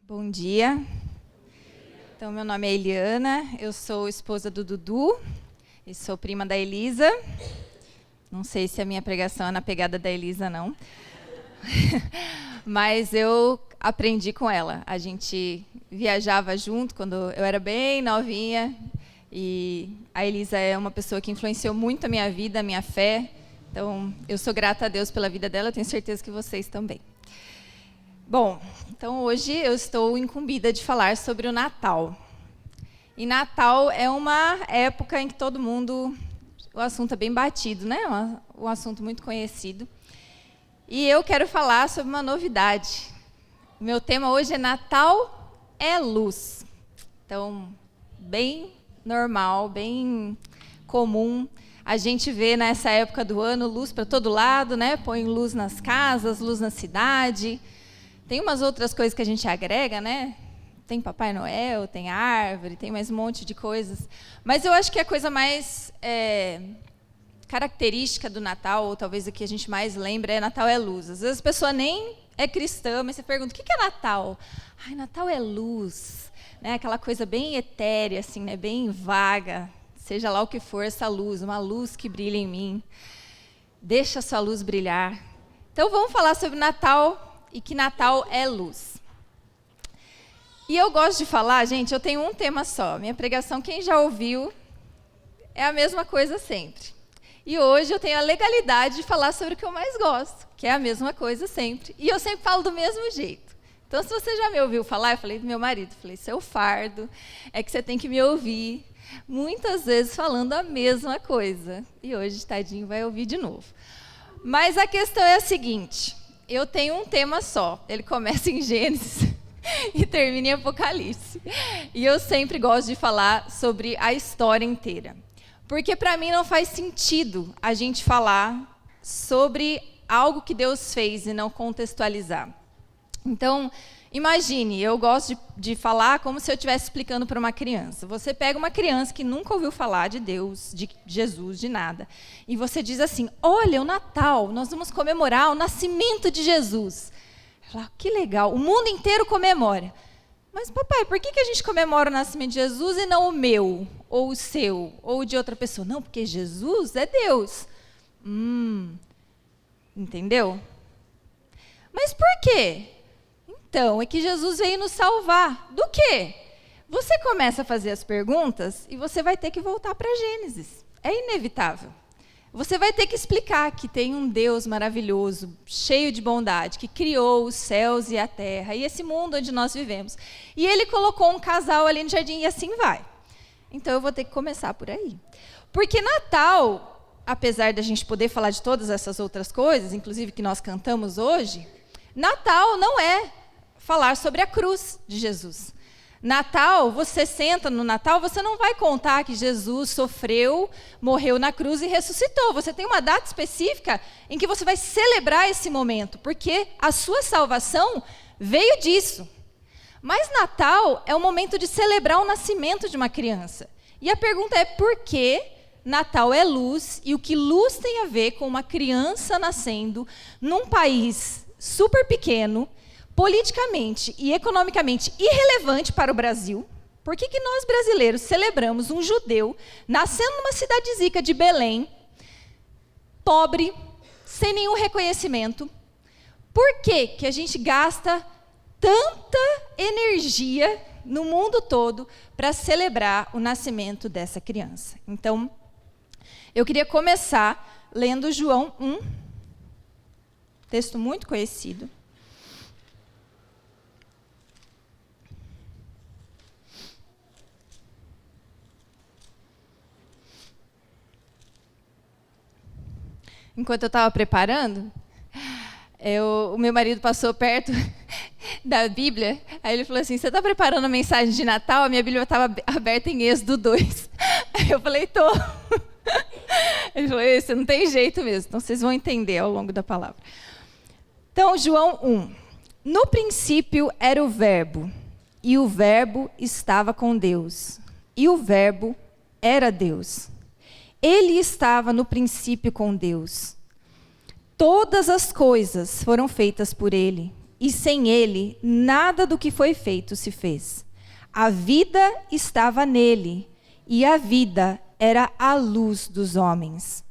Bom dia. Então, meu nome é Eliana, eu sou esposa do Dudu e sou prima da Elisa. Não sei se a minha pregação é na pegada da Elisa, não. Mas eu aprendi com ela. A gente viajava junto quando eu era bem novinha. E a Elisa é uma pessoa que influenciou muito a minha vida, a minha fé. Então, eu sou grata a Deus pela vida dela, eu tenho certeza que vocês também. Bom, então hoje eu estou incumbida de falar sobre o Natal. E Natal é uma época em que todo mundo... O assunto é bem batido, né? Um assunto muito conhecido. E eu quero falar sobre uma novidade. O meu tema hoje é Natal é luz. Então, bem normal, bem comum. A gente vê nessa época do ano luz para todo lado, né? Põe luz nas casas, luz na cidade. Tem umas outras coisas que a gente agrega, né? Tem Papai Noel, tem árvore, tem mais um monte de coisas. Mas eu acho que a coisa mais característica do Natal, ou talvez a que a gente mais lembra, é Natal é luz. Às vezes a pessoa nem é cristã, mas você pergunta, o que é Natal? Ai, Natal é luz. Né? Aquela coisa bem etérea, assim, né? Bem vaga. Seja lá o que for essa luz, uma luz que brilha em mim. Deixa a sua luz brilhar. Então vamos falar sobre Natal e que Natal é luz. E eu gosto de falar, gente, eu tenho um tema só. Minha pregação, quem já ouviu, é a mesma coisa sempre. E hoje eu tenho a legalidade de falar sobre o que eu mais gosto, que é a mesma coisa sempre. E eu sempre falo do mesmo jeito. Então, se você já me ouviu falar, eu falei pro meu marido, seu fardo, é que você tem que me ouvir muitas vezes falando a mesma coisa. E hoje, tadinho, vai ouvir de novo. Mas a questão é a seguinte, eu tenho um tema só. Ele começa em Gênesis e termina em Apocalipse. E eu sempre gosto de falar sobre a história inteira. Porque para mim não faz sentido a gente falar sobre algo que Deus fez e não contextualizar. Então, imagine, eu gosto de falar como se eu estivesse explicando para uma criança. Você pega uma criança que nunca ouviu falar de Deus, de Jesus, de nada, e você diz assim, olha, o Natal, nós vamos comemorar o nascimento de Jesus. Ela, que legal, o mundo inteiro comemora. Mas, papai, por que a gente comemora o nascimento de Jesus e não o meu, ou o seu, ou o de outra pessoa? Não, porque Jesus é Deus. Entendeu? Mas por quê? Então, é que Jesus veio nos salvar. Do quê? Você começa a fazer as perguntas e você vai ter que voltar para Gênesis. É inevitável. Você vai ter que explicar que tem um Deus maravilhoso, cheio de bondade, que criou os céus e a terra, e esse mundo onde nós vivemos. E ele colocou um casal ali no jardim, e assim vai. Então, eu vou ter que começar por aí. Porque Natal, apesar da gente poder falar de todas essas outras coisas, inclusive que nós cantamos hoje, Natal não é falar sobre a cruz de Jesus. Natal, você senta no Natal, você não vai contar que Jesus sofreu, morreu na cruz e ressuscitou. Você tem uma data específica em que você vai celebrar esse momento, porque a sua salvação veio disso. Mas Natal é o momento de celebrar o nascimento de uma criança. E a pergunta é por que Natal é luz e o que luz tem a ver com uma criança nascendo num país super pequeno, politicamente e economicamente irrelevante para o Brasil. Por que nós brasileiros celebramos um judeu nascendo numa cidadezica de Belém, pobre, sem nenhum reconhecimento? Por que a gente gasta tanta energia no mundo todo para celebrar o nascimento dessa criança? Então, eu queria começar lendo João 1, texto muito conhecido. Enquanto eu estava preparando, o meu marido passou perto da Bíblia, aí ele falou assim, você está preparando a mensagem de Natal? A minha Bíblia estava aberta em Êxodo 2. Aí eu falei, tô. Ele falou, você não tem jeito mesmo, então vocês vão entender ao longo da palavra. Então, João 1. No princípio era o Verbo, e o Verbo estava com Deus, e o Verbo era Deus. Ele estava no princípio com Deus. Todas as coisas foram feitas por ele, e sem ele, nada do que foi feito se fez. A vida estava nele, e a vida era a luz dos homens.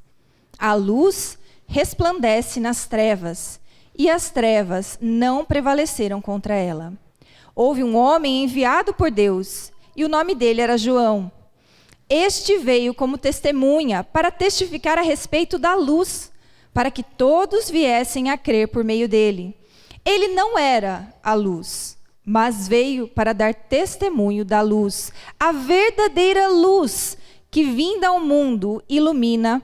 A luz resplandece nas trevas, e as trevas não prevaleceram contra ela. Houve um homem enviado por Deus, e o nome dele era João. Este veio como testemunha para testificar a respeito da luz, para que todos viessem a crer por meio dele. Ele não era a luz, mas veio para dar testemunho da luz, a verdadeira luz que, vinda ao mundo, ilumina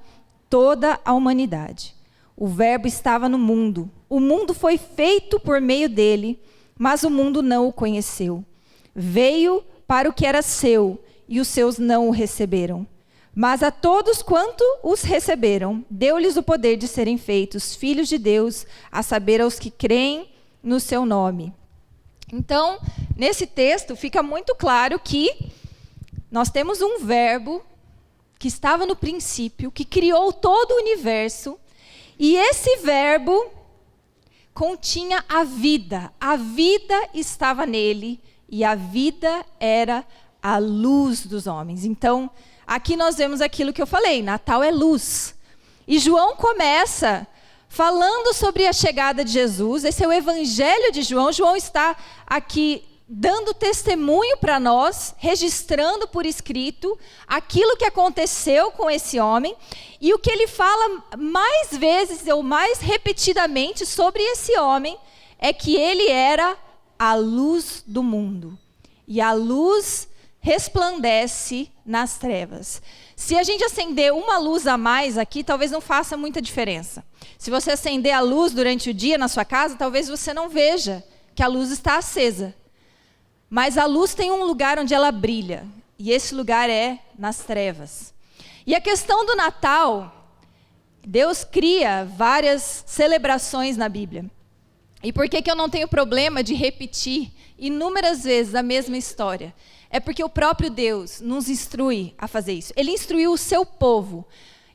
toda a humanidade. O Verbo estava no mundo. O mundo foi feito por meio dele, mas o mundo não o conheceu. Veio para o que era seu, e os seus não o receberam. Mas a todos quanto os receberam, deu-lhes o poder de serem feitos filhos de Deus, a saber, aos que creem no seu nome. Então, nesse texto fica muito claro que nós temos um verbo que estava no princípio, que criou todo o universo, e esse verbo continha a vida estava nele, e a vida era a luz dos homens. Então, aqui nós vemos aquilo que eu falei, Natal é luz. E João começa falando sobre a chegada de Jesus, esse é o evangelho de João. João está aqui dando testemunho para nós, registrando por escrito aquilo que aconteceu com esse homem. E o que ele fala mais vezes, ou mais repetidamente sobre esse homem, é que ele era a luz do mundo. E a luz resplandece nas trevas. Se a gente acender uma luz a mais aqui, talvez não faça muita diferença. Se você acender a luz durante o dia na sua casa, talvez você não veja que a luz está acesa. Mas a luz tem um lugar onde ela brilha, e esse lugar é nas trevas. E a questão do Natal, Deus cria várias celebrações na Bíblia. E por que eu não tenho problema de repetir inúmeras vezes a mesma história? É porque o próprio Deus nos instrui a fazer isso. Ele instruiu o seu povo.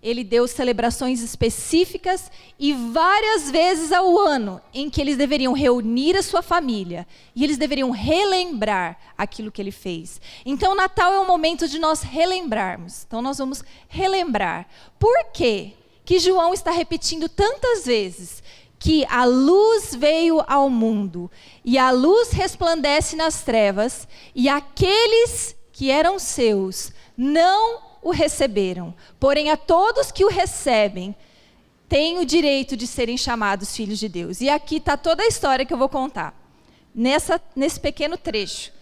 Ele deu celebrações específicas e várias vezes ao ano em que eles deveriam reunir a sua família e eles deveriam relembrar aquilo que ele fez. Então, o Natal é um momento de nós relembrarmos. Então, nós vamos relembrar. Por quê que João está repetindo tantas vezes que a luz veio ao mundo e a luz resplandece nas trevas e aqueles que eram seus não o receberam, porém a todos que o recebem têm o direito de serem chamados filhos de Deus. E aqui está toda a história que eu vou contar. Nesse pequeno trecho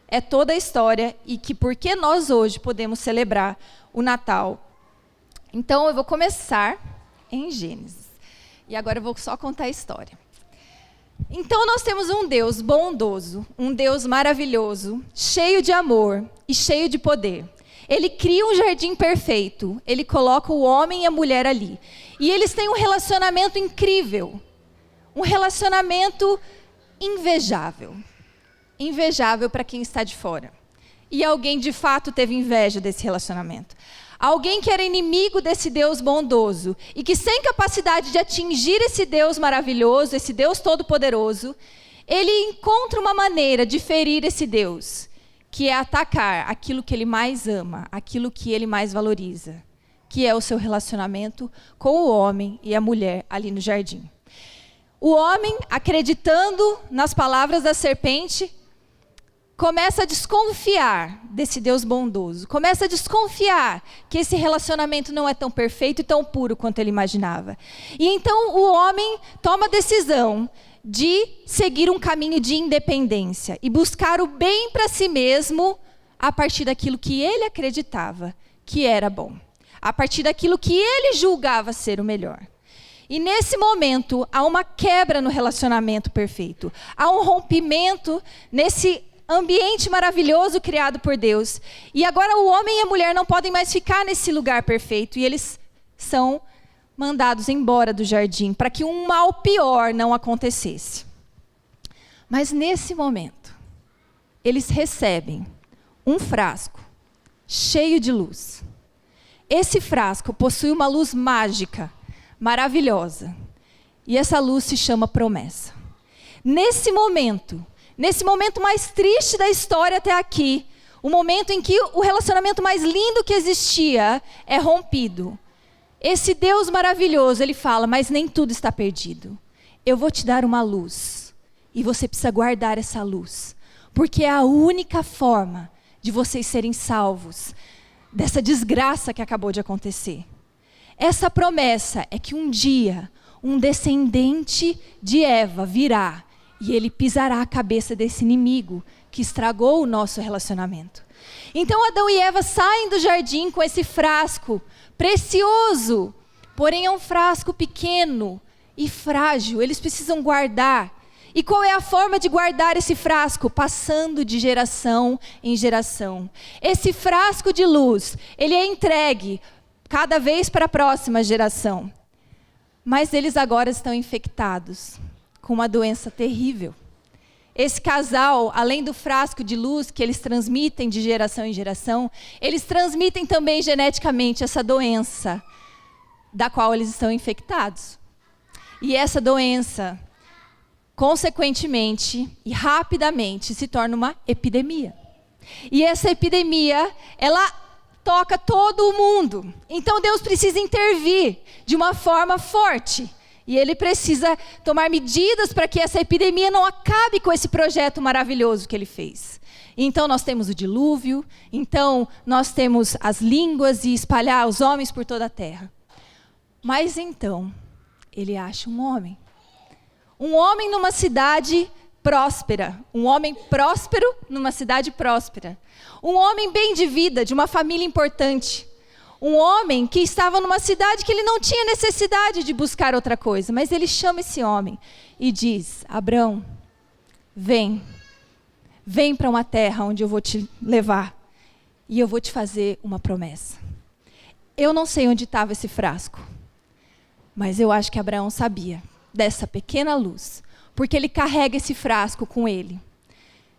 é toda a história e que por que nós hoje podemos celebrar o Natal. Então eu vou começar em Gênesis. E agora eu vou só contar a história. Então nós temos um Deus bondoso, um Deus maravilhoso, cheio de amor e cheio de poder. Ele cria um jardim perfeito, ele coloca o homem e a mulher ali. E eles têm um relacionamento incrível, um relacionamento invejável. Invejável para quem está de fora. E alguém de fato teve inveja desse relacionamento. Alguém que era inimigo desse Deus bondoso e que sem capacidade de atingir esse Deus maravilhoso, esse Deus todo-poderoso, ele encontra uma maneira de ferir esse Deus, que é atacar aquilo que ele mais ama, aquilo que ele mais valoriza, que é o seu relacionamento com o homem e a mulher ali no jardim. O homem, acreditando nas palavras da serpente, começa a desconfiar desse Deus bondoso, começa a desconfiar que esse relacionamento não é tão perfeito e tão puro quanto ele imaginava. E então o homem toma a decisão de seguir um caminho de independência e buscar o bem para si mesmo a partir daquilo que ele acreditava que era bom, a partir daquilo que ele julgava ser o melhor. E nesse momento há uma quebra no relacionamento perfeito, há um rompimento nesse ambiente maravilhoso criado por Deus. E agora o homem e a mulher não podem mais ficar nesse lugar perfeito e eles são mandados embora do jardim para que um mal pior não acontecesse. Mas nesse momento, eles recebem um frasco cheio de luz. Esse frasco possui uma luz mágica, maravilhosa. E essa luz se chama promessa. nesse momento mais triste da história até aqui, o momento em que o relacionamento mais lindo que existia é rompido. Esse Deus maravilhoso, ele fala, mas nem tudo está perdido. Eu vou te dar uma luz, e você precisa guardar essa luz, porque é a única forma de vocês serem salvos dessa desgraça que acabou de acontecer. Essa promessa é que um dia, um descendente de Eva virá, e ele pisará a cabeça desse inimigo que estragou o nosso relacionamento. Então Adão e Eva saem do jardim com esse frasco precioso, porém é um frasco pequeno e frágil, eles precisam guardar. E qual é a forma de guardar esse frasco? Passando de geração em geração. Esse frasco de luz, ele é entregue cada vez para a próxima geração. Mas eles agora estão infectados com uma doença terrível. Esse casal, além do frasco de luz que eles transmitem de geração em geração, eles transmitem também geneticamente essa doença da qual eles estão infectados. E essa doença, consequentemente e rapidamente, se torna uma epidemia. E essa epidemia, ela toca todo o mundo. Então Deus precisa intervir de uma forma forte. E ele precisa tomar medidas para que essa epidemia não acabe com esse projeto maravilhoso que ele fez. Então nós temos o dilúvio, então nós temos as línguas e espalhar os homens por toda a terra. Mas então, ele acha um homem numa cidade próspera, um homem próspero numa cidade próspera, um homem bem de vida, de uma família importante. Um homem que estava numa cidade que ele não tinha necessidade de buscar outra coisa. Mas ele chama esse homem e diz, Abrão, vem para uma terra onde eu vou te levar. E eu vou te fazer uma promessa. Eu não sei onde estava esse frasco. Mas eu acho que Abraão sabia dessa pequena luz. Porque ele carrega esse frasco com ele.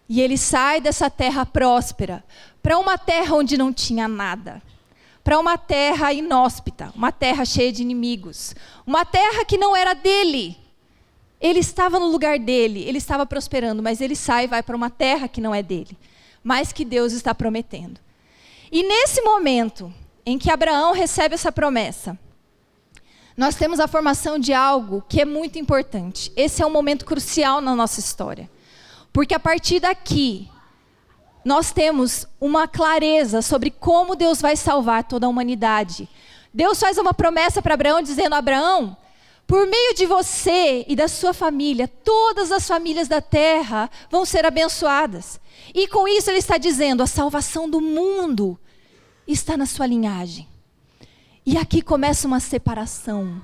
E ele sai dessa terra próspera para uma terra onde não tinha nada. Para uma terra inóspita, uma terra cheia de inimigos, uma terra que não era dele. Ele estava no lugar dele, ele estava prosperando, mas ele sai e vai para uma terra que não é dele, mas que Deus está prometendo. E nesse momento em que Abraão recebe essa promessa, nós temos a formação de algo que é muito importante. Esse é um momento crucial na nossa história, porque a partir daqui, nós temos uma clareza sobre como Deus vai salvar toda a humanidade. Deus faz uma promessa para Abraão, dizendo, Abraão, por meio de você e da sua família, todas as famílias da terra vão ser abençoadas. E com isso ele está dizendo, a salvação do mundo está na sua linhagem. E aqui começa uma separação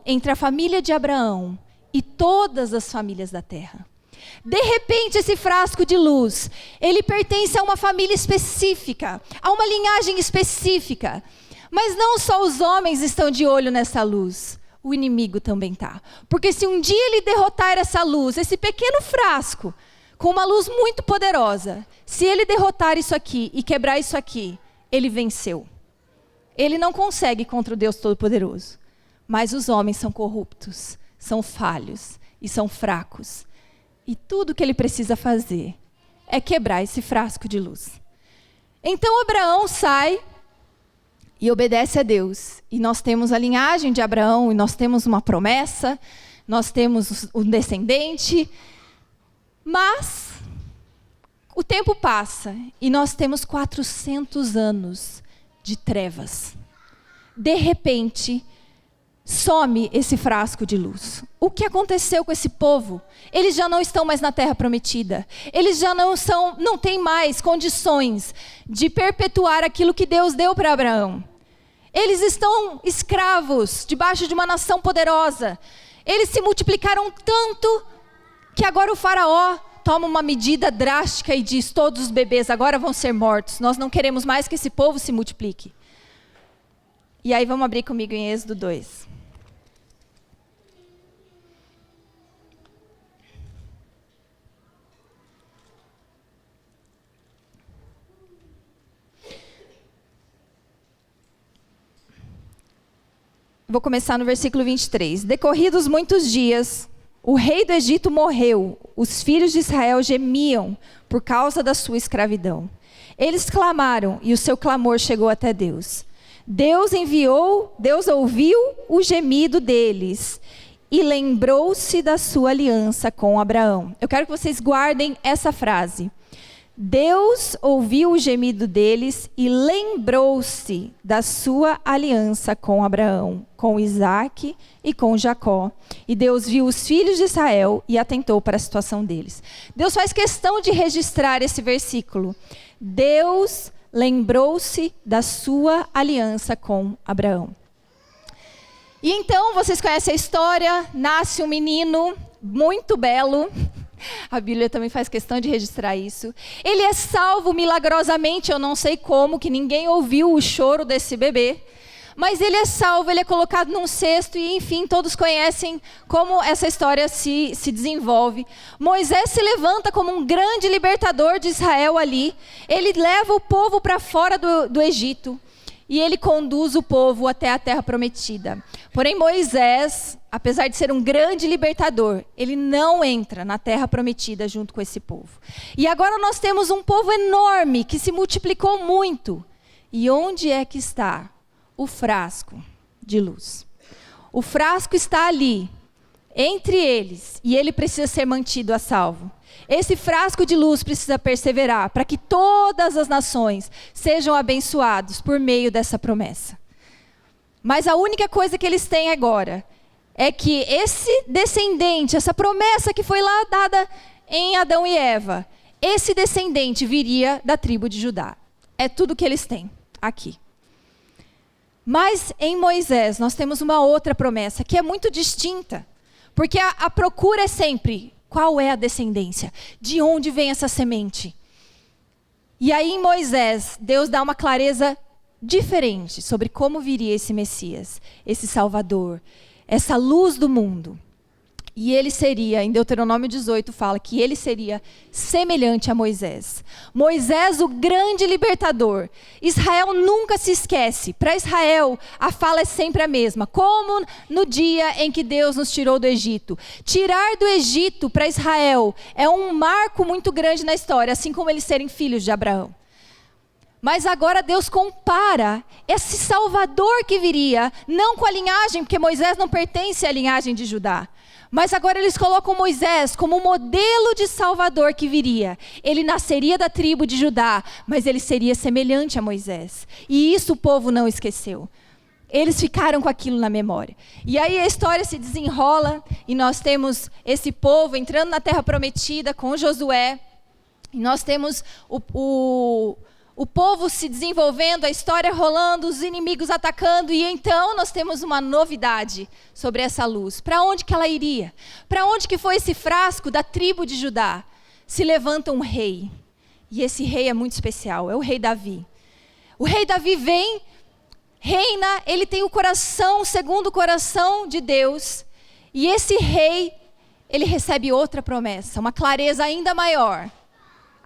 entre a família de Abraão e todas as famílias da terra. De repente, esse frasco de luz, ele pertence a uma família específica, a uma linhagem específica. Mas não só os homens estão de olho nessa luz, o inimigo também está. Porque se um dia ele derrotar essa luz, esse pequeno frasco, com uma luz muito poderosa, se ele derrotar isso aqui e quebrar isso aqui, ele venceu. Ele não consegue contra o Deus Todo-Poderoso. Mas os homens são corruptos, são falhos e são fracos. E tudo que ele precisa fazer é quebrar esse frasco de luz. Então Abraão sai e obedece a Deus. E nós temos a linhagem de Abraão, e nós temos uma promessa, nós temos um descendente. Mas o tempo passa e nós temos 400 anos de trevas. De repente, some esse frasco de luz. O que aconteceu com esse povo? Eles já não estão mais na terra prometida. Eles já não têm mais condições de perpetuar aquilo que Deus deu para Abraão. Eles estão escravos debaixo de uma nação poderosa. Eles se multiplicaram tanto que agora o faraó toma uma medida drástica e diz, todos os bebês agora vão ser mortos. Nós não queremos mais que esse povo se multiplique. E aí vamos abrir comigo em Êxodo 2. Vou começar no versículo 23. Decorridos muitos dias, O rei do Egito morreu, os filhos de Israel gemiam por causa da sua escravidão. Eles clamaram e o seu clamor chegou até Deus. Deus ouviu o gemido deles e lembrou-se da sua aliança com Abraão. Eu quero que vocês guardem essa frase. Deus ouviu o gemido deles e lembrou-se da sua aliança com Abraão, com Isaque e com Jacó. E Deus viu os filhos de Israel e atentou para a situação deles. Deus faz questão de registrar esse versículo. Deus lembrou-se da sua aliança com Abraão. E então, vocês conhecem a história, nasce um menino muito belo. A Bíblia também faz questão de registrar isso. Ele é salvo milagrosamente, eu não sei como, que ninguém ouviu o choro desse bebê. Mas ele é salvo, ele é colocado num cesto e, enfim, todos conhecem como essa história se desenvolve. Moisés se levanta como um grande libertador de Israel ali. Ele leva o povo para fora do Egito. E ele conduz o povo até a terra prometida. Porém, Moisés, apesar de ser um grande libertador, ele não entra na terra prometida junto com esse povo. E agora nós temos um povo enorme que se multiplicou muito. E onde é que está o frasco de luz? O frasco está ali, entre eles, e ele precisa ser mantido a salvo. Esse frasco de luz precisa perseverar para que todas as nações sejam abençoados por meio dessa promessa. Mas a única coisa que eles têm agora é que esse descendente, essa promessa que foi lá dada em Adão e Eva, esse descendente viria da tribo de Judá. É tudo que eles têm aqui. Mas em Moisés nós temos uma outra promessa que é muito distinta. Porque a procura é sempre, qual é a descendência? De onde vem essa semente? E aí em Moisés, Deus dá uma clareza diferente sobre como viria esse Messias, esse Salvador, essa luz do mundo. E ele seria, em Deuteronômio 18 fala que ele seria semelhante a Moisés. Moisés, o grande libertador. Israel nunca se esquece. Para Israel, a fala é sempre a mesma. Como no dia em que Deus nos tirou do Egito. Tirar do Egito para Israel é um marco muito grande na história, assim como eles serem filhos de Abraão. Mas agora Deus compara esse Salvador que viria, não com a linhagem, porque Moisés não pertence à linhagem de Judá. Mas agora eles colocam Moisés como um modelo de Salvador que viria. Ele nasceria da tribo de Judá, mas ele seria semelhante a Moisés. E isso o povo não esqueceu. Eles ficaram com aquilo na memória. E aí a história se desenrola e nós temos esse povo entrando na terra prometida com Josué. E nós temos o povo se desenvolvendo, a história rolando, os inimigos atacando. E então nós temos uma novidade sobre essa luz. Para onde que ela iria? Para onde que foi esse frasco da tribo de Judá? Se levanta um rei. E esse rei é muito especial, é o rei Davi. O rei Davi vem, reina, ele tem o coração segundo o coração de Deus. E esse rei, ele recebe outra promessa, uma clareza ainda maior.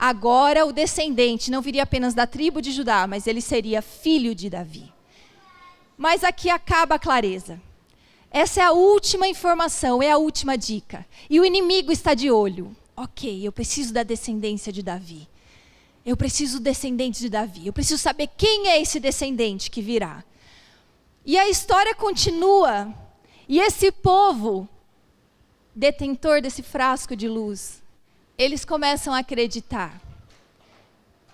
Agora o descendente não viria apenas da tribo de Judá, mas ele seria filho de Davi. Mas aqui acaba a clareza. Essa é a última informação, é a última dica. E o inimigo está de olho. Ok, eu preciso da descendência de Davi. Eu preciso do descendente de Davi. Eu preciso saber quem é esse descendente que virá. E a história continua. E esse povo, detentor desse frasco de luz, eles começam a acreditar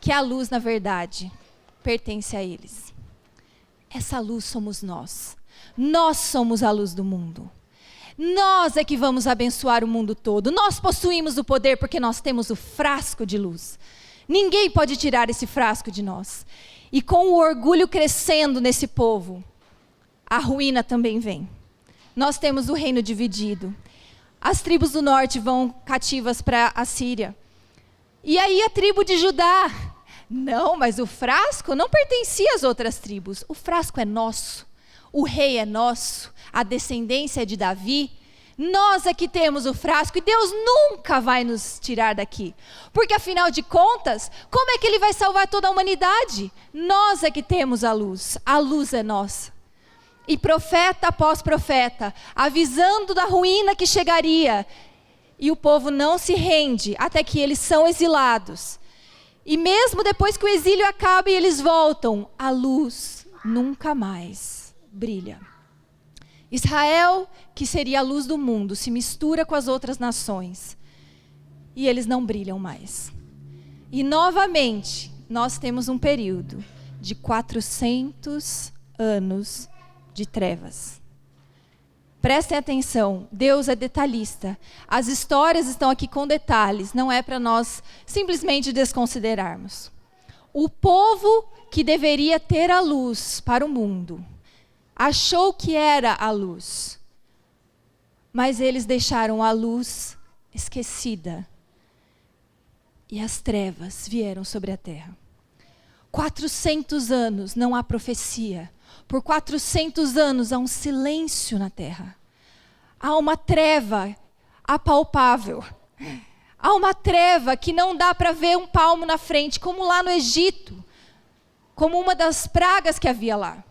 que a luz, na verdade, pertence a eles. Essa luz somos nós. Nós somos a luz do mundo. Nós é que vamos abençoar o mundo todo. Nós possuímos o poder porque nós temos o frasco de luz. Ninguém pode tirar esse frasco de nós. E com o orgulho crescendo nesse povo, a ruína também vem. Nós temos o reino dividido. As tribos do norte vão cativas para a Síria. E aí a tribo de Judá, não, mas o frasco não pertencia às outras tribos. O frasco é nosso, o rei é nosso, a descendência é de Davi. Nós é que temos o frasco e Deus nunca vai nos tirar daqui. Porque afinal de contas, como é que ele vai salvar toda a humanidade? Nós é que temos a luz é nossa. e profeta após profeta, avisando da ruína que chegaria. E o povo não se rende até que eles são exilados. E mesmo depois que o exílio acaba e eles voltam, a luz nunca mais brilha. Israel, que seria a luz do mundo, se mistura com as outras nações. E eles não brilham mais. E novamente, nós temos um período de 400 anos de trevas. Prestem atenção, Deus é detalhista. As histórias estão aqui com detalhes, não é para nós simplesmente desconsiderarmos. O povo que deveria ter a luz para o mundo, achou que era a luz, mas eles deixaram a luz esquecida. E as trevas vieram sobre a terra. 400 anos não há profecia. Por 400 anos há um silêncio na terra. Há uma treva apalpável. Há uma treva que não dá para ver um palmo na frente, como lá no Egito, como uma das pragas que havia lá.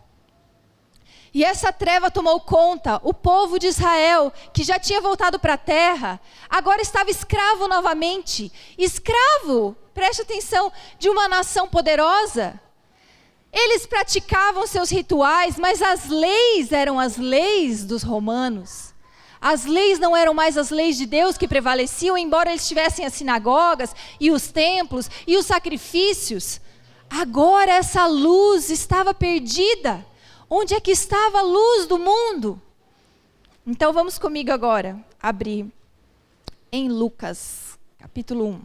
E essa treva tomou conta. O povo de Israel, que já tinha voltado para a terra, agora estava escravo novamente. Escravo, preste atenção, de uma nação poderosa. Eles praticavam seus rituais, mas as leis eram as leis dos romanos. As leis não eram mais as leis de Deus que prevaleciam, embora eles tivessem as sinagogas e os templos e os sacrifícios. Agora essa luz estava perdida. Onde é que estava a luz do mundo? Então vamos comigo agora abrir em Lucas, capítulo 1.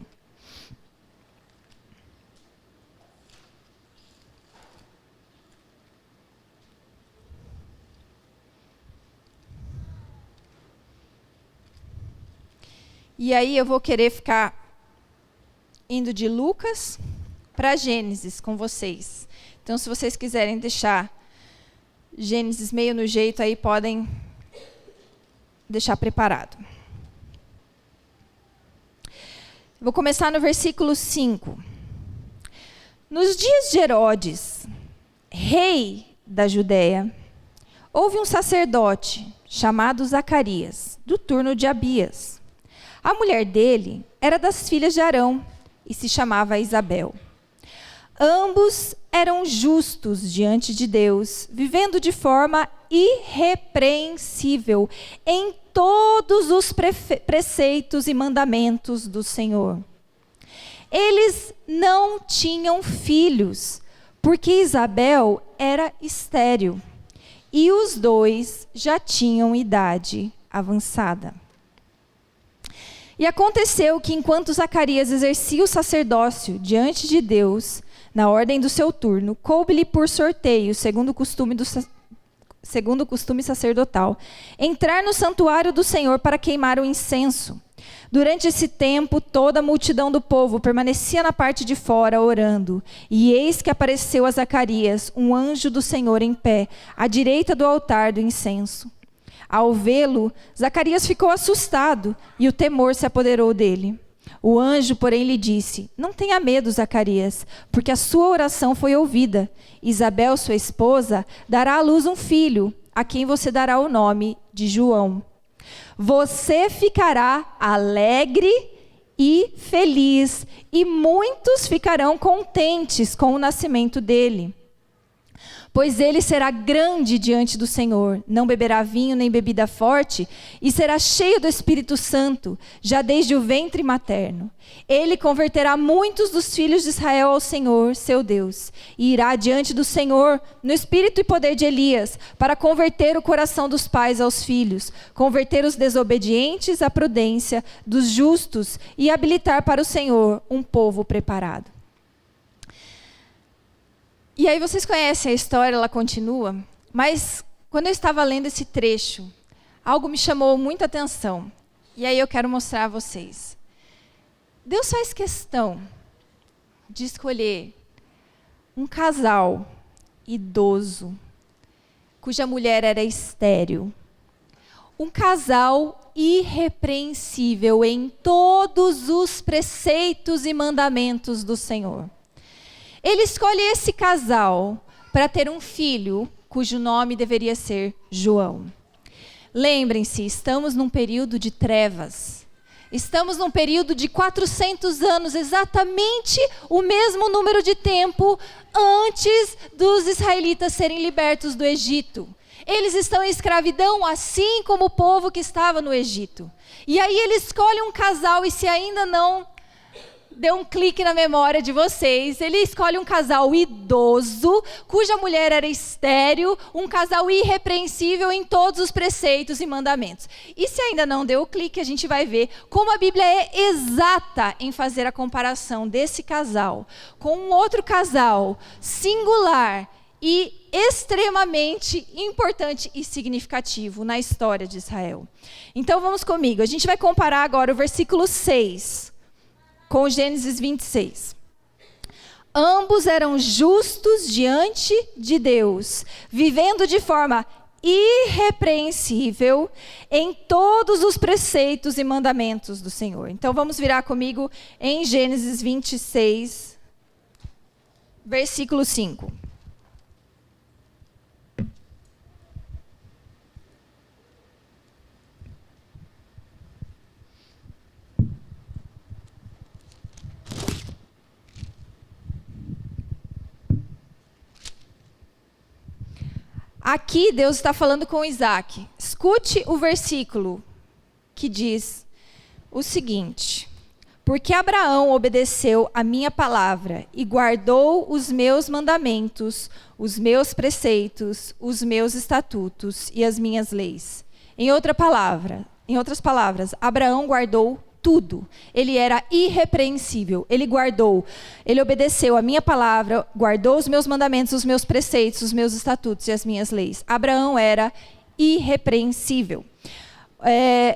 E aí eu vou querer ficar indo de Lucas para Gênesis com vocês. Então se vocês quiserem deixar Gênesis meio no jeito, aí podem deixar preparado. Vou começar no versículo 5. Nos dias de Herodes, rei da Judéia, houve um sacerdote chamado Zacarias, do turno de Abias. A mulher dele era das filhas de Arão e se chamava Isabel. Ambos eram justos diante de Deus, vivendo de forma irrepreensível em todos os preceitos e mandamentos do Senhor. Eles não tinham filhos, porque Isabel era estéril, e os dois já tinham idade avançada. E aconteceu que, enquanto Zacarias exercia o sacerdócio diante de Deus, na ordem do seu turno, coube-lhe por sorteio, segundo o costume sacerdotal, entrar no santuário do Senhor para queimar o incenso. Durante esse tempo, toda a multidão do povo permanecia na parte de fora, orando. E eis que apareceu a Zacarias um anjo do Senhor em pé, à direita do altar do incenso. Ao vê-lo, Zacarias ficou assustado, e o temor se apoderou dele. O anjo, porém, lhe disse: não tenha medo, Zacarias, porque a sua oração foi ouvida. Isabel, sua esposa, dará à luz um filho, a quem você dará o nome de João. Você ficará alegre e feliz, e muitos ficarão contentes com o nascimento dele. Pois ele será grande diante do Senhor, não beberá vinho nem bebida forte, e será cheio do Espírito Santo, já desde o ventre materno. Ele converterá muitos dos filhos de Israel ao Senhor, seu Deus, e irá diante do Senhor no espírito e poder de Elias, para converter o coração dos pais aos filhos, converter os desobedientes à prudência dos justos e habilitar para o Senhor um povo preparado. E aí vocês conhecem a história, ela continua, mas quando eu estava lendo esse trecho, algo me chamou muita atenção. E aí eu quero mostrar a vocês. Deus faz questão de escolher um casal idoso, cuja mulher era estéril. Um casal irrepreensível em todos os preceitos e mandamentos do Senhor. Ele escolhe esse casal para ter um filho cujo nome deveria ser João. Lembrem-se, estamos num período de trevas. Estamos num período de 400 anos, exatamente o mesmo número de tempo antes dos israelitas serem libertos do Egito. Eles estão em escravidão, assim como o povo que estava no Egito. E aí ele escolhe um casal, e se ainda não deu um clique na memória de vocês, ele escolhe um casal idoso, cuja mulher era estéril, um casal irrepreensível em todos os preceitos e mandamentos. E se ainda não deu o clique, a gente vai ver como a Bíblia é exata em fazer a comparação desse casal com um outro casal singular e extremamente importante e significativo na história de Israel. Então vamos comigo, a gente vai comparar agora o versículo 6 com Gênesis 26. Ambos eram justos diante de Deus, vivendo de forma irrepreensível em todos os preceitos e mandamentos do Senhor. Então vamos virar comigo em Gênesis 26, versículo 5. Aqui Deus está falando com Isaac. Escute o versículo que diz o seguinte: porque Abraão obedeceu a minha palavra e guardou os meus mandamentos, os meus preceitos, os meus estatutos e as minhas leis. Em outras palavras, Abraão guardou tudo. Ele era irrepreensível. Ele obedeceu a minha palavra, guardou os meus mandamentos, os meus preceitos, os meus estatutos e as minhas leis. Abraão era irrepreensível.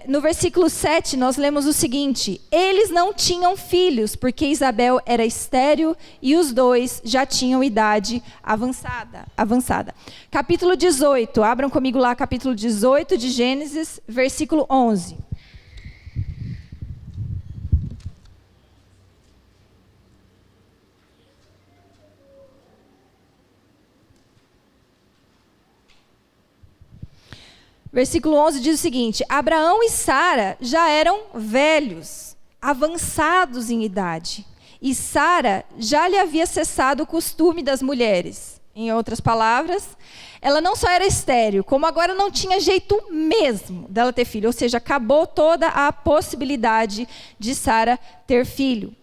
No versículo 7, nós lemos o seguinte: eles não tinham filhos, porque Isabel era estéril e os dois já tinham idade avançada. Capítulo 18, abram comigo lá, capítulo 18 de Gênesis, versículo 11. Versículo 11 diz o seguinte: Abraão e Sara já eram velhos, avançados em idade, e Sara já lhe havia cessado o costume das mulheres. Em outras palavras, ela não só era estéril, como agora não tinha jeito mesmo dela ter filho, ou seja, acabou toda a possibilidade de Sara ter filho.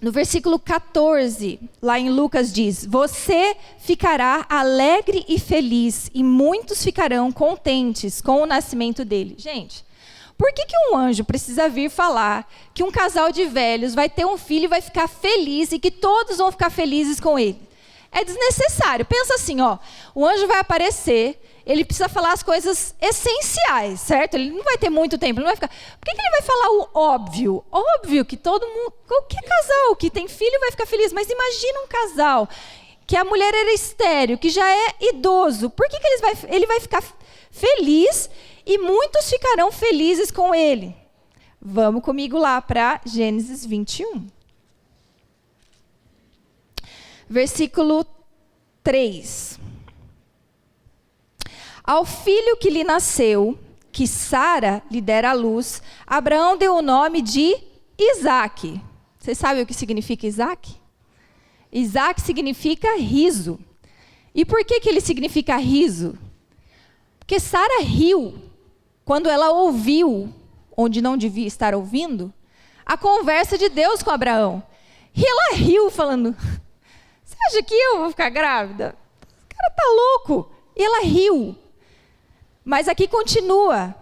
No versículo 14, lá em Lucas diz: você ficará alegre e feliz, e muitos ficarão contentes com o nascimento dele. Gente, por que um anjo precisa vir falar que um casal de velhos vai ter um filho e vai ficar feliz, e que todos vão ficar felizes com ele? É desnecessário. Pensa assim, o anjo vai aparecer, ele precisa falar as coisas essenciais, certo? Ele não vai ter muito tempo, ele não vai ficar... Por que ele vai falar o óbvio? Óbvio que todo mundo, qualquer casal que tem filho vai ficar feliz, mas imagina um casal que a mulher era estéril, que já é idoso. Por que ele vai ficar feliz e muitos ficarão felizes com ele? Vamos comigo lá para Gênesis 21. Versículo 3. Ao filho que lhe nasceu, que Sara lhe dera à luz, Abraão deu o nome de Isaque. Vocês sabem o que significa Isaque? Isaque significa riso. E por que ele significa riso? Porque Sara riu quando ela ouviu, onde não devia estar ouvindo, a conversa de Deus com Abraão. E ela riu falando: você acha que eu vou ficar grávida? Esse cara tá louco. E ela riu. Mas aqui continua.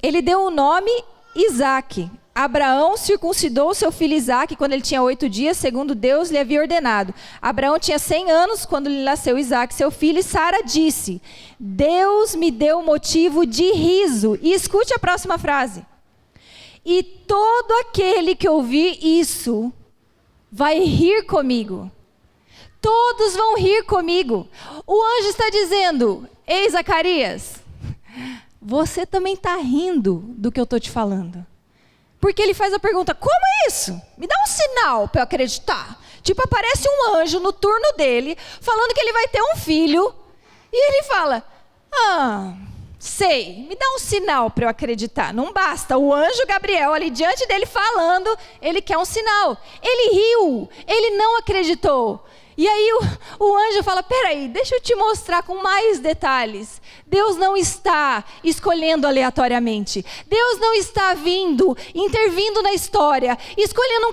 Ele deu o nome Isaque. Abraão circuncidou seu filho Isaque quando ele tinha 8 dias, segundo Deus lhe havia ordenado. Abraão tinha 100 anos quando lhe nasceu Isaque, seu filho, e Sara disse: Deus me deu motivo de riso. E escute a próxima frase: e todo aquele que ouvir isso vai rir comigo. Todos vão rir comigo. O anjo está dizendo: ei, Zacarias, você também está rindo do que eu estou te falando. Porque ele faz a pergunta: como é isso? Me dá um sinal para eu acreditar. Tipo, aparece um anjo no turno dele, falando que ele vai ter um filho, E ele fala, sei, me dá um sinal para eu acreditar. Não basta, o anjo Gabriel ali diante dele falando, ele quer um sinal. Ele riu, ele não acreditou. E aí o anjo fala, peraí, deixa eu te mostrar com mais detalhes. Deus não está escolhendo aleatoriamente. Deus não está intervindo na história, escolhendo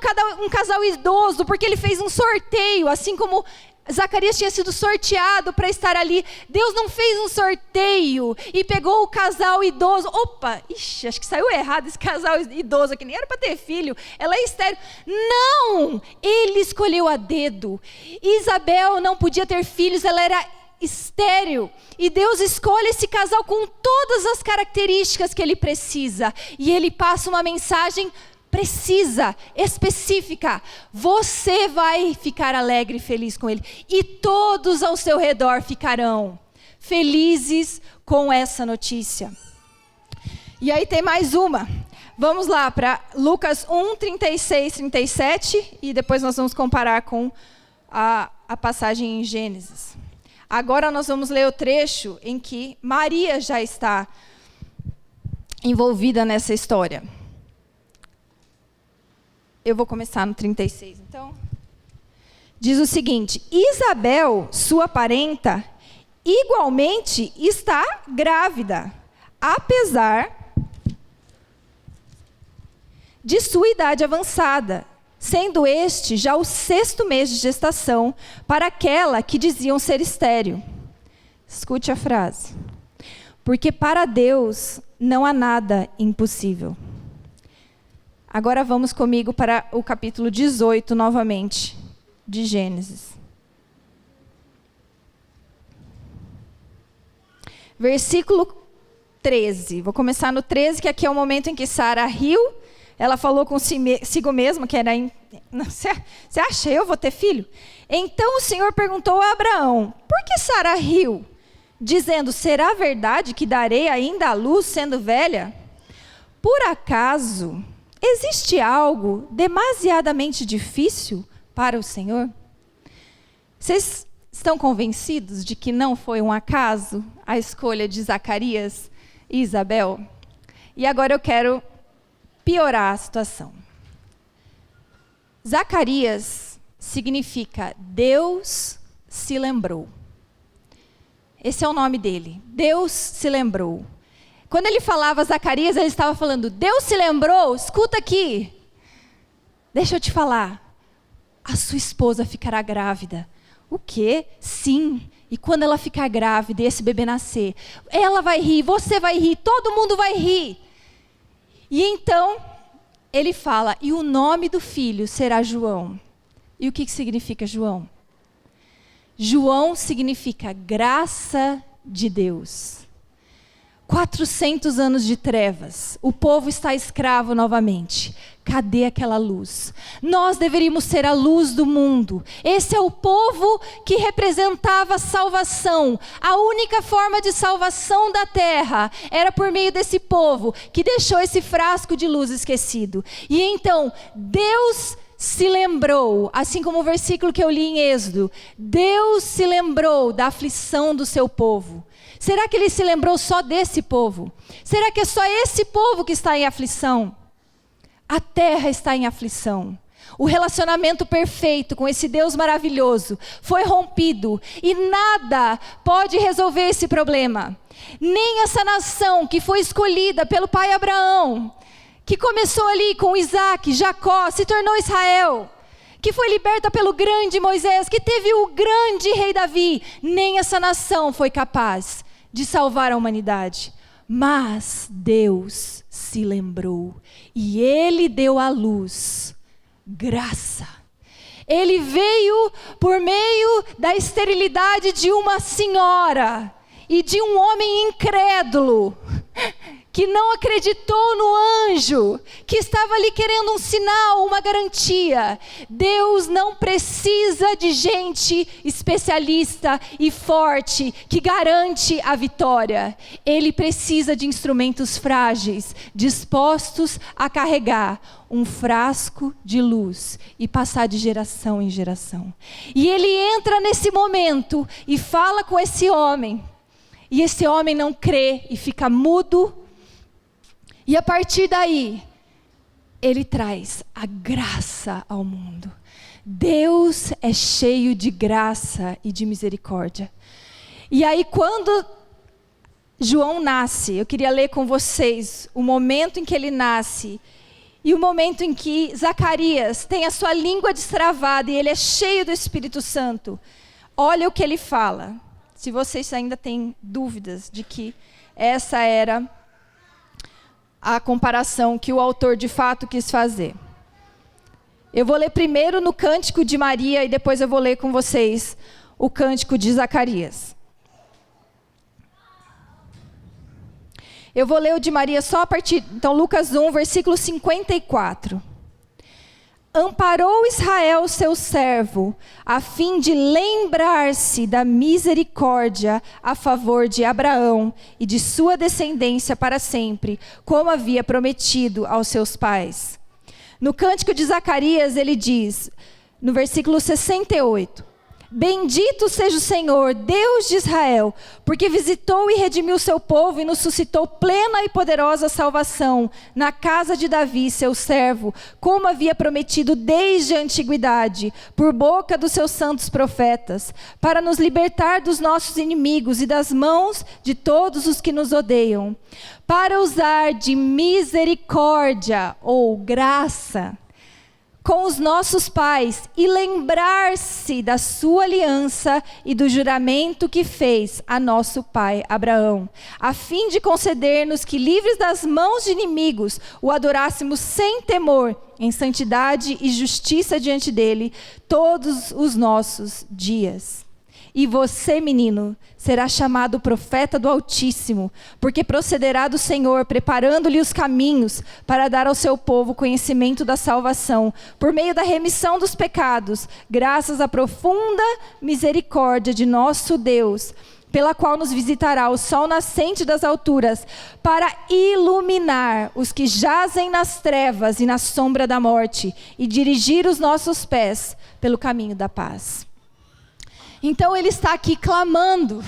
um casal idoso, porque ele fez um sorteio, assim como Zacarias tinha sido sorteado para estar ali. Deus não fez um sorteio e pegou o casal idoso. Opa, acho que saiu errado esse casal idoso aqui, nem era para ter filho, ela é estéril. Não, ele escolheu a dedo. Isabel não podia ter filhos, ela era estéril. E Deus escolhe esse casal com todas as características que ele precisa. E ele passa uma mensagem precisa, específica. Você vai ficar alegre e feliz com ele. E todos ao seu redor ficarão felizes com essa notícia. E aí tem mais uma. Vamos lá para Lucas 1, 36, 37. E depois nós vamos comparar com a passagem em Gênesis. Agora nós vamos ler o trecho em que Maria já está envolvida nessa história. Eu vou começar no 36, então. Diz o seguinte: Isabel, sua parenta, igualmente está grávida, apesar de sua idade avançada, sendo este já o 6º mês de gestação para aquela que diziam ser estéril. Escute a frase. Porque para Deus não há nada impossível. Agora vamos comigo para o capítulo 18, novamente, de Gênesis. Versículo 13. Vou começar no 13, que aqui é o momento em que Sara riu. Ela falou consigo mesma que era... Você acha eu vou ter filho? Então o Senhor perguntou a Abraão, por que Sara riu? Dizendo, será verdade que darei ainda à luz sendo velha? Por acaso... existe algo demasiadamente difícil para o Senhor? Vocês estão convencidos de que não foi um acaso a escolha de Zacarias e Isabel? E agora eu quero piorar a situação. Zacarias significa Deus se lembrou. Esse é o nome dele. Deus se lembrou. Quando ele falava Zacarias, ele estava falando, Deus se lembrou, escuta aqui. Deixa eu te falar, a sua esposa ficará grávida. O quê? Sim. E quando ela ficar grávida e esse bebê nascer, ela vai rir, você vai rir, todo mundo vai rir. E então, ele fala, e o nome do filho será João. E o que significa João? João significa graça de Deus. 400 anos de trevas, o povo está escravo novamente. Cadê aquela luz? Nós deveríamos ser a luz do mundo. Esse é o povo que representava a salvação. A única forma de salvação da terra era por meio desse povo que deixou esse frasco de luz esquecido. E então, Deus se lembrou, assim como o versículo que eu li em Êxodo, Deus se lembrou da aflição do seu povo. Será que ele se lembrou só desse povo? Será que é só esse povo que está em aflição? A terra está em aflição. O relacionamento perfeito com esse Deus maravilhoso foi rompido e nada pode resolver esse problema. Nem essa nação que foi escolhida pelo pai Abraão, que começou ali com Isaac, Jacó, se tornou Israel, que foi liberta pelo grande Moisés, que teve o grande rei Davi, nem essa nação foi capaz de salvar a humanidade. Mas Deus se lembrou e Ele deu à luz graça. Ele veio por meio da esterilidade de uma senhora e de um homem incrédulo, que não acreditou no anjo, que estava ali querendo um sinal, uma garantia. Deus não precisa de gente especialista e forte que garante a vitória. Ele precisa de instrumentos frágeis, dispostos a carregar um frasco de luz e passar de geração em geração. E ele entra nesse momento e fala com esse homem. E esse homem não crê e fica mudo. E a partir daí, ele traz a graça ao mundo. Deus é cheio de graça e de misericórdia. E aí quando João nasce, eu queria ler com vocês o momento em que ele nasce e o momento em que Zacarias tem a sua língua destravada e ele é cheio do Espírito Santo. Olha o que ele fala. Se vocês ainda têm dúvidas de que essa era a comparação que o autor de fato quis fazer. Eu vou ler primeiro no Cântico de Maria e depois eu vou ler com vocês o Cântico de Zacarias. Eu vou ler o de Maria só a partir... Então, Lucas 1, versículo 54. Amparou Israel seu servo, a fim de lembrar-se da misericórdia a favor de Abraão e de sua descendência para sempre, como havia prometido aos seus pais. No Cântico de Zacarias, ele diz, no versículo 68... Bendito seja o Senhor, Deus de Israel, porque visitou e redimiu seu povo e nos suscitou plena e poderosa salvação na casa de Davi, seu servo, como havia prometido desde a antiguidade, por boca dos seus santos profetas, para nos libertar dos nossos inimigos e das mãos de todos os que nos odeiam, para usar de misericórdia ou graça com os nossos pais e lembrar-se da sua aliança e do juramento que fez a nosso pai Abraão, a fim de conceder-nos que, livres das mãos de inimigos, o adorássemos sem temor, em santidade e justiça diante dele, todos os nossos dias. E você, menino, será chamado profeta do Altíssimo, porque procederá do Senhor, preparando-lhe os caminhos para dar ao seu povo conhecimento da salvação, por meio da remissão dos pecados, graças à profunda misericórdia de nosso Deus, pela qual nos visitará o sol nascente das alturas, para iluminar os que jazem nas trevas e na sombra da morte, e dirigir os nossos pés pelo caminho da paz. Então ele está aqui clamando.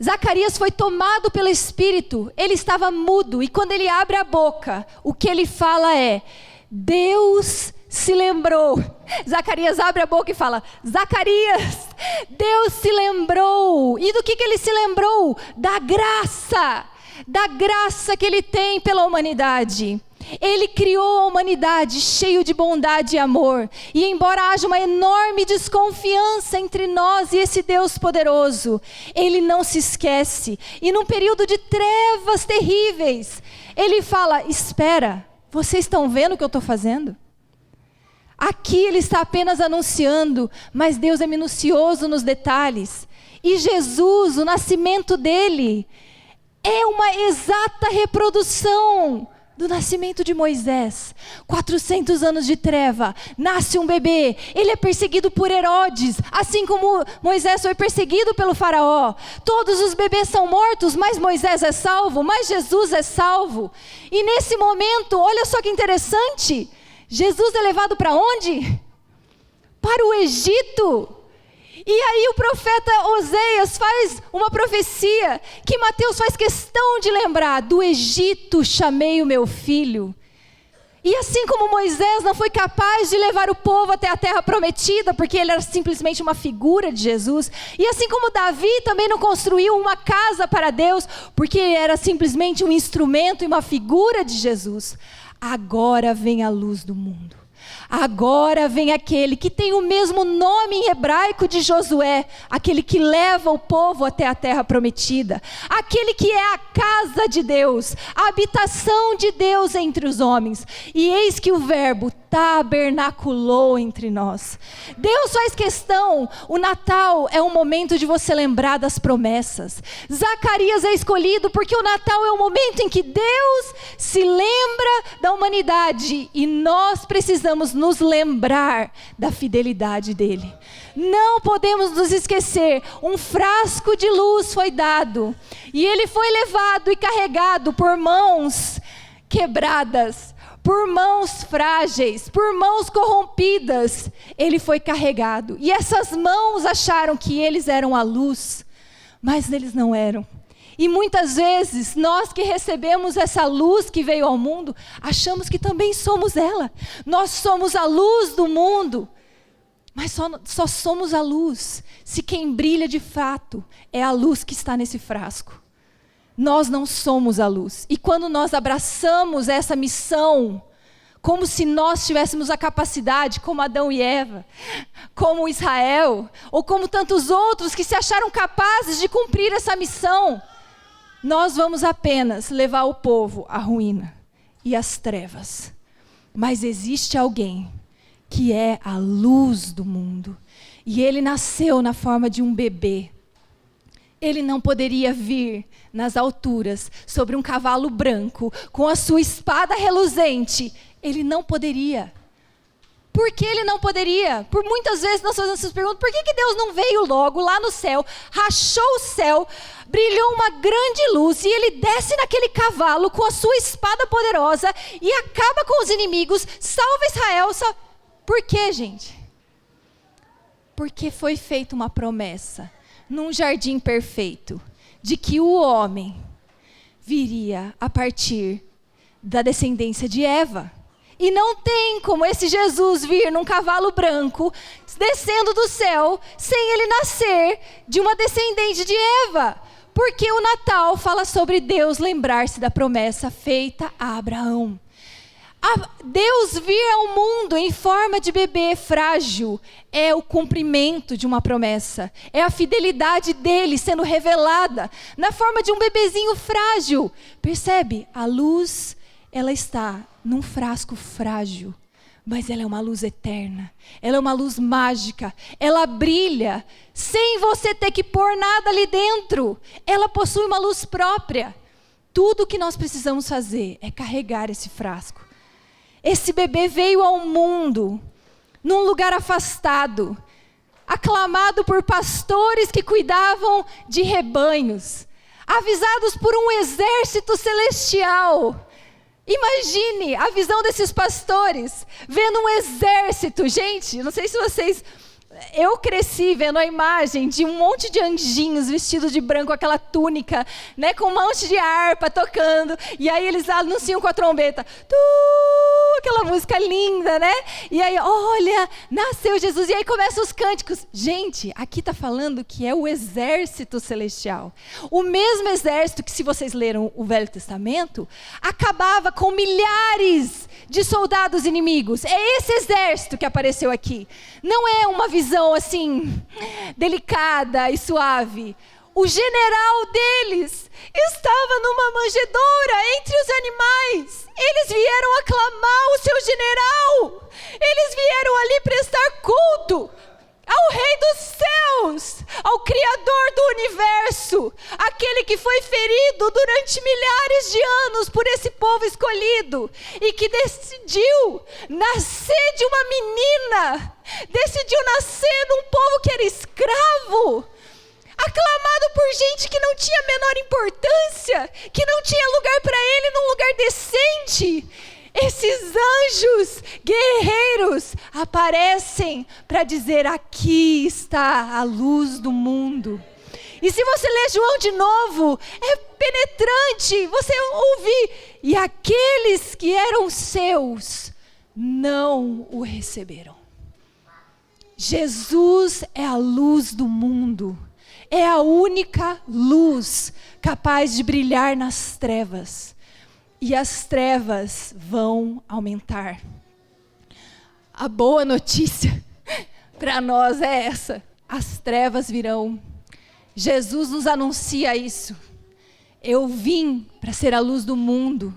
Zacarias foi tomado pelo Espírito, ele estava mudo, e quando ele abre a boca, o que ele fala é, Deus se lembrou. Zacarias abre a boca e fala, Zacarias, Deus se lembrou. E do que ele se lembrou? Da graça que ele tem pela humanidade. Ele criou a humanidade cheio de bondade e amor. E embora haja uma enorme desconfiança entre nós e esse Deus poderoso, Ele não se esquece. E num período de trevas terríveis, Ele fala, espera, vocês estão vendo o que eu estou fazendo? Aqui Ele está apenas anunciando, mas Deus é minucioso nos detalhes. E Jesus, o nascimento dele, é uma exata reprodução do nascimento de Moisés. 400 anos de treva, nasce um bebê, ele é perseguido por Herodes, assim como Moisés foi perseguido pelo faraó. Todos os bebês são mortos, mas Moisés é salvo, mas Jesus é salvo. E nesse momento, olha só que interessante, Jesus é levado para onde? Para o Egito. E aí o profeta Oseias faz uma profecia que Mateus faz questão de lembrar. Do Egito chamei o meu filho. E assim como Moisés não foi capaz de levar o povo até a terra prometida, porque ele era simplesmente uma figura de Jesus. E assim como Davi também não construiu uma casa para Deus, porque ele era simplesmente um instrumento e uma figura de Jesus. Agora vem a luz do mundo. Agora vem aquele que tem o mesmo nome em hebraico de Josué, aquele que leva o povo até a terra prometida, aquele que é a casa de Deus, a habitação de Deus entre os homens. E eis que o verbo tabernaculou entre nós. Deus faz questão, o Natal é um momento de você lembrar das promessas. Zacarias é escolhido porque o Natal é o momento em que Deus se lembra da humanidade e nós precisamos nos lembrar da fidelidade dele. Não podemos nos esquecer, um frasco de luz foi dado e ele foi levado e carregado por mãos quebradas, por mãos frágeis, por mãos corrompidas, ele foi carregado. E essas mãos acharam que eles eram a luz, mas eles não eram. E muitas vezes, nós que recebemos essa luz que veio ao mundo, achamos que também somos ela. Nós somos a luz do mundo. Mas só somos a luz se quem brilha de fato é a luz que está nesse frasco. Nós não somos a luz. E quando nós abraçamos essa missão, como se nós tivéssemos a capacidade, como Adão e Eva, como Israel, ou como tantos outros que se acharam capazes de cumprir essa missão, nós vamos apenas levar o povo à ruína e às trevas. Mas existe alguém que é a luz do mundo, e ele nasceu na forma de um bebê. Ele não poderia vir nas alturas, sobre um cavalo branco, com a sua espada reluzente. Ele não poderia. Por que ele não poderia? Por muitas vezes nós fazemos essas perguntas, por que Deus não veio logo lá no céu, rachou o céu, brilhou uma grande luz, e ele desce naquele cavalo com a sua espada poderosa, e acaba com os inimigos, salva Israel. Por quê, gente? Porque foi feita uma promessa, num jardim perfeito, de que o homem viria a partir da descendência de Eva. E não tem como esse Jesus vir num cavalo branco, descendo do céu, sem ele nascer de uma descendente de Eva. Porque o Natal fala sobre Deus lembrar-se da promessa feita a Abraão. Deus vir ao mundo em forma de bebê frágil é o cumprimento de uma promessa. É a fidelidade dele sendo revelada na forma de um bebezinho frágil. Percebe? A luz, ela está num frasco frágil, mas ela é uma luz eterna. Ela é uma luz mágica. Ela brilha sem você ter que pôr nada ali dentro. Ela possui uma luz própria. Tudo o que nós precisamos fazer é carregar esse frasco. Esse bebê veio ao mundo, num lugar afastado, aclamado por pastores que cuidavam de rebanhos, avisados por um exército celestial. Imagine a visão desses pastores, vendo um exército. Gente, não sei se vocês... Eu cresci vendo a imagem de um monte de anjinhos vestidos de branco, aquela túnica, né, com um monte de harpa tocando, e aí eles anunciam com a trombeta, aquela música linda, né? E aí, olha, nasceu Jesus, e aí começam os cânticos. Gente, aqui está falando que é o exército celestial. O mesmo exército que, se vocês leram o Velho Testamento, acabava com milhares de soldados inimigos. É esse exército que apareceu aqui. Não é uma visão assim, delicada e suave. O general deles estava numa manjedoura entre os animais. Eles vieram aclamar o seu general. Eles vieram ali prestar culto ao Rei dos Céus, ao Criador do Universo, aquele que foi ferido durante milhares de anos por esse povo escolhido e que decidiu nascer de uma menina, decidiu nascer num povo que era escravo, aclamado por gente que não tinha a menor importância, que não tinha lugar para ele num lugar decente. Esses anjos guerreiros aparecem para dizer: aqui está a luz do mundo. E se você ler João de novo, é penetrante você ouvir: e aqueles que eram seus não o receberam. Jesus é a luz do mundo, é a única luz capaz de brilhar nas trevas. E as trevas vão aumentar. A boa notícia para nós é essa: as trevas virão. Jesus nos anuncia isso. Eu vim para ser a luz do mundo,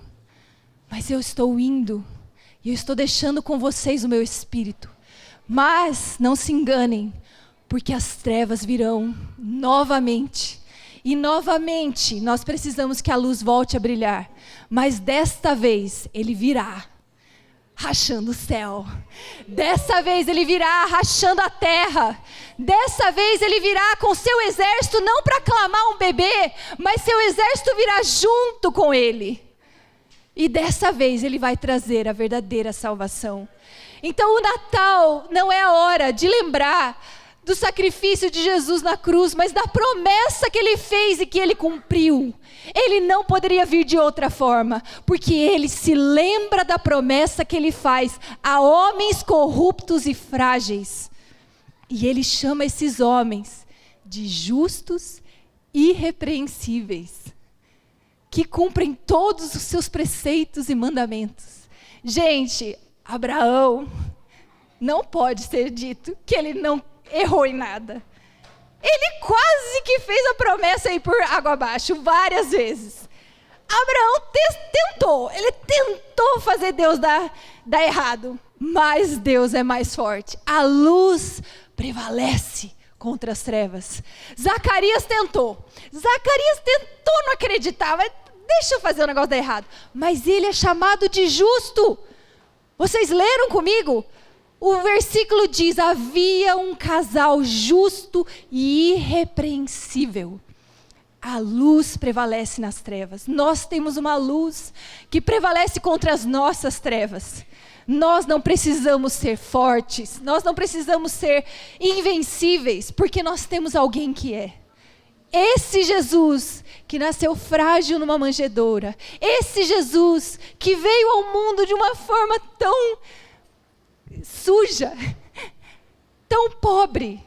mas eu estou indo e eu estou deixando com vocês o meu espírito. Mas não se enganem, porque as trevas virão novamente. E novamente nós precisamos que a luz volte a brilhar. Mas desta vez ele virá rachando o céu. Dessa vez ele virá rachando a terra. Dessa vez ele virá com seu exército, não para aclamar um bebê, mas seu exército virá junto com ele. E dessa vez ele vai trazer a verdadeira salvação. Então o Natal não é a hora de lembrar do sacrifício de Jesus na cruz, mas da promessa que ele fez e que ele cumpriu. Ele não poderia vir de outra forma, porque ele se lembra da promessa que ele faz a homens corruptos e frágeis. E ele chama esses homens de justos e irrepreensíveis, que cumprem todos os seus preceitos e mandamentos. Gente, Abraão não pode ser dito que ele não errou em nada. Ele quase que fez a promessa aí por água abaixo, várias vezes. Abraão ele tentou fazer Deus dar errado, mas Deus é mais forte. A luz prevalece contra as trevas. Zacarias tentou não acreditar, mas deixa eu fazer o negócio dar errado. Mas ele é chamado de justo. Vocês leram comigo? O versículo diz: havia um casal justo e irrepreensível. A luz prevalece nas trevas. Nós temos uma luz que prevalece contra as nossas trevas. Nós não precisamos ser fortes, nós não precisamos ser invencíveis, porque nós temos alguém que é. Esse Jesus que nasceu frágil numa manjedoura, esse Jesus que veio ao mundo de uma forma tão suja, tão pobre,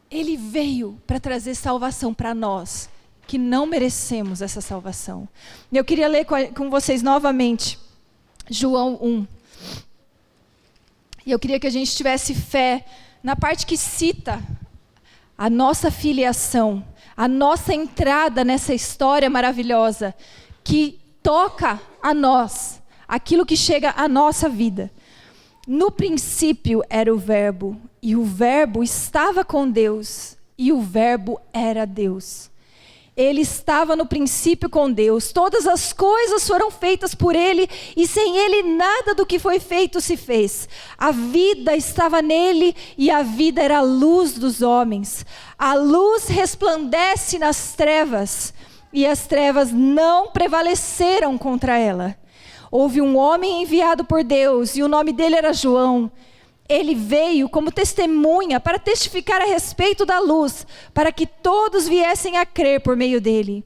ele veio para trazer salvação para nós, que não merecemos essa salvação. Eu queria ler com vocês novamente, João 1. E eu queria que a gente tivesse fé na parte que cita a nossa filiação, a nossa entrada nessa história maravilhosa, que toca a nós, aquilo que chega à nossa vida. No princípio era o Verbo, e o Verbo estava com Deus, e o Verbo era Deus. Ele estava no princípio com Deus, todas as coisas foram feitas por Ele, e sem Ele nada do que foi feito se fez. A vida estava nele, e a vida era a luz dos homens. A luz resplandece nas trevas, e as trevas não prevaleceram contra ela. Houve um homem enviado por Deus, e o nome dele era João. Ele veio como testemunha para testificar a respeito da luz, para que todos viessem a crer por meio dele.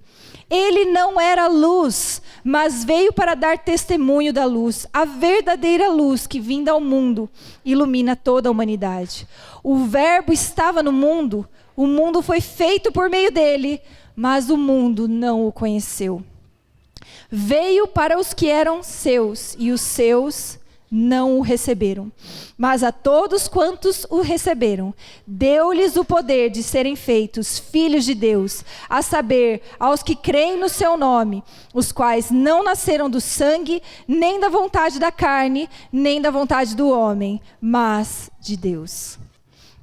Ele não era luz, mas veio para dar testemunho da luz, a verdadeira luz que, vinda ao mundo, ilumina toda a humanidade. O Verbo estava no mundo, o mundo foi feito por meio dele, mas o mundo não o conheceu. Veio para os que eram seus, e os seus não o receberam. Mas a todos quantos o receberam, deu-lhes o poder de serem feitos filhos de Deus, a saber, aos que creem no seu nome, os quais não nasceram do sangue, nem da vontade da carne, nem da vontade do homem, mas de Deus.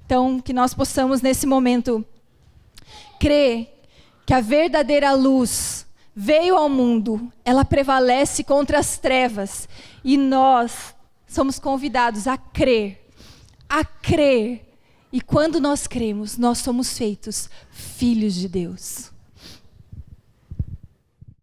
Então, que nós possamos nesse momento crer que a verdadeira luz veio ao mundo, ela prevalece contra as trevas, e nós somos convidados a crer, e quando nós cremos, nós somos feitos filhos de Deus.